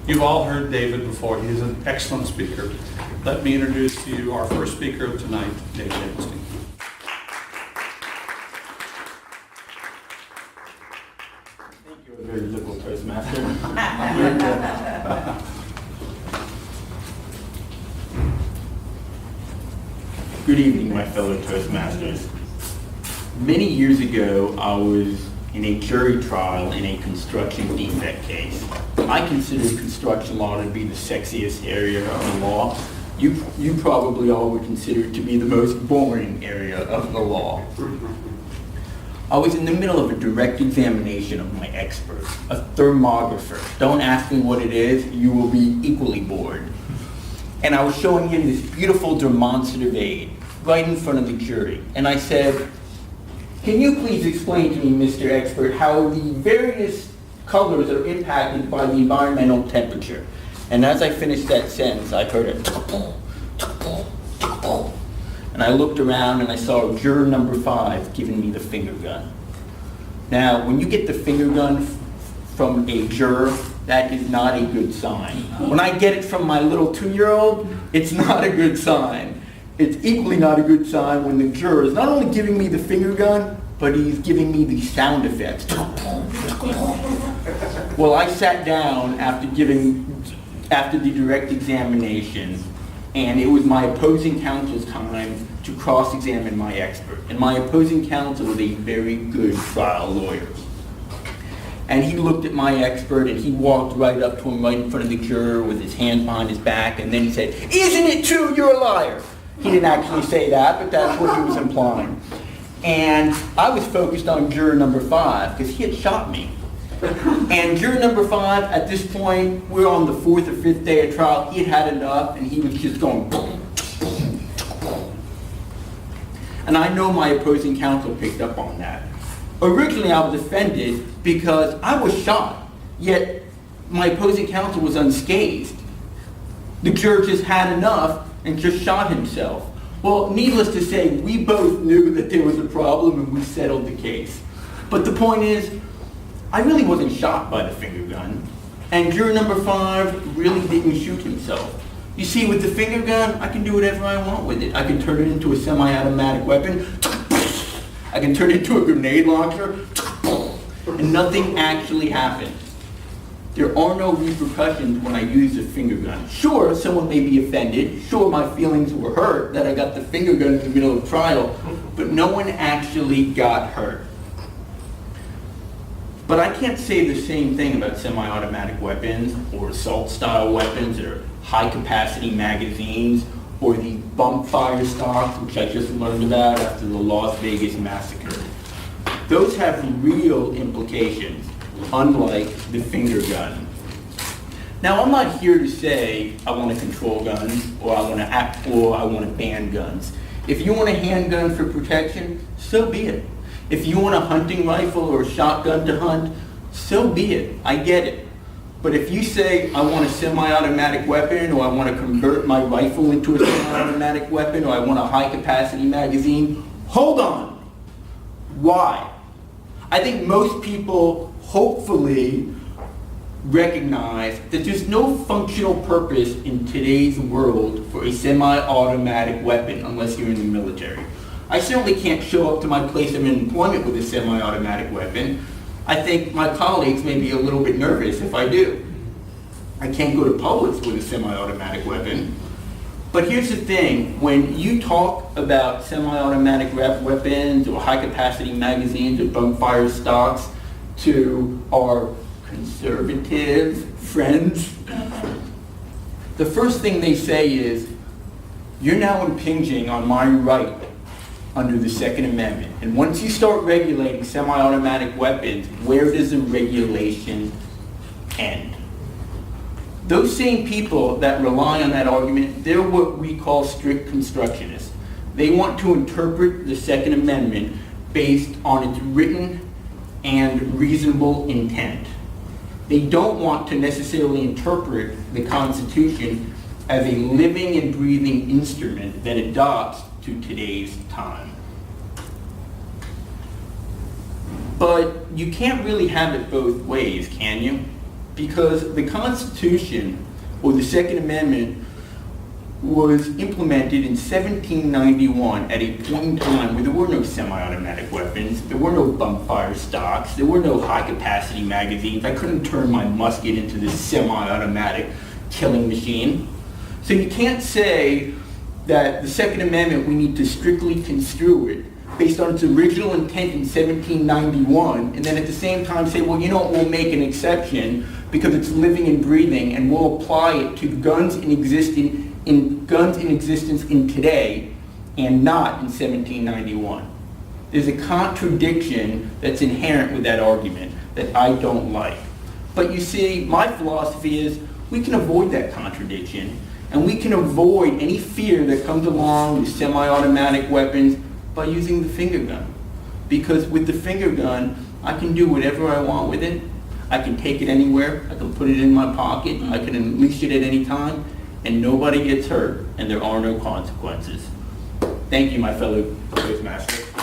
You've all heard David before. He is an excellent speaker. Let me introduce to you our first speaker of tonight, David Adelstein. Thank you, a very liberal Toastmaster. Good evening, my fellow Toastmasters. Many years ago, I was in a jury trial in a construction defect case. I consider construction law to be the sexiest area of the law. You probably all would consider it to be the most boring area of the law. I was in the middle of a direct examination of my expert, a thermographer. Don't ask me what it is, you will be equally bored. And I was showing him this beautiful demonstrative aid right in front of the jury. And I said, "Can you please explain to me, Mr. Expert, how the various colors are impacted by the environmental temperature?" And as I finished that sentence, I heard a tuckle, tuckle, tuckle. And I looked around and I saw juror number 5 giving me the finger gun. Now, when you get the finger gun from a juror, that is not a good sign. When I get it from my little 2-year-old, it's not a good sign. It's equally not a good sign when the juror is not only giving me the finger gun, but he's giving me the sound effects. Well, I sat down after the direct examination, and it was my opposing counsel's time to cross-examine my expert. And my opposing counsel was a very good trial lawyer. And he looked at my expert and he walked right up to him right in front of the juror with his hands behind his back, and then he said, "Isn't it true you're a liar?" He didn't actually say that, but that's what he was implying. And I was focused on juror number 5 because he had shot me. And juror number 5, at this point, we're on the 4th or 5th day of trial, he had had enough and he was just going boom, boom, boom. And I know my opposing counsel picked up on that. Originally I was offended because I was shot, yet my opposing counsel was unscathed. The juror just had enough and just shot himself. Well, needless to say, we both knew that there was a problem and we settled the case. But the point is, I really wasn't shot by the finger gun, and juror number 5 really didn't shoot himself. You see, with the finger gun, I can do whatever I want with it. I can turn it into a semi-automatic weapon. I can turn it into a grenade launcher, and nothing actually happened. There are no repercussions when I use a finger gun. Sure, someone may be offended. Sure, my feelings were hurt that I got the finger gun in the middle of trial, but no one actually got hurt. But I can't say the same thing about semi-automatic weapons or assault-style weapons or high-capacity magazines or the bump fire stocks, which I just learned about after the Las Vegas massacre. Those have real implications, unlike the finger gun. Now, I'm not here to say I want to control guns or I want to ban guns. If you want a handgun for protection, so be it. If you want a hunting rifle or a shotgun to hunt, so be it. I get it. But if you say, I want a semi-automatic weapon, or I want to convert my rifle into a semi-automatic weapon, or I want a high-capacity magazine, hold on. Why? I think most people hopefully recognize that there's no functional purpose in today's world for a semi-automatic weapon unless you're in the military. I certainly can't show up to my place of employment with a semi-automatic weapon. I think my colleagues may be a little bit nervous if I do. I can't go to Publix with a semi-automatic weapon. But here's the thing, when you talk about semi-automatic weapons or high-capacity magazines or bump fire stocks to our conservative friends, the first thing they say is, you're now impinging on my right under the Second Amendment. And once you start regulating semi-automatic weapons, where does the regulation end? Those same people that rely on that argument, they're what we call strict constructionists. They want to interpret the Second Amendment based on its written and reasonable intent. They don't want to necessarily interpret the Constitution as a living and breathing instrument that adopts to today's time. But you can't really have it both ways, can you? because the Constitution, or the Second Amendment, was implemented in 1791 at a point in time where there were no semi-automatic weapons, there were no bump fire stocks, there were no high-capacity magazines. I couldn't turn my musket into this semi-automatic killing machine. So you can't say that the Second Amendment, we need to strictly construe it based on its original intent in 1791, and then at the same time say, well, you know what, we'll make an exception because it's living and breathing, and we'll apply it to guns in existence in today and not in 1791. There's a contradiction that's inherent with that argument that I don't like. But you see, my philosophy is we can avoid that contradiction, and we can avoid any fear that comes along with semi-automatic weapons by using the finger gun. Because with the finger gun, I can do whatever I want with it. I can take it anywhere. I can put it in my pocket. I can unleash it at any time, and nobody gets hurt, and there are no consequences. Thank you, my fellow Toastmasters.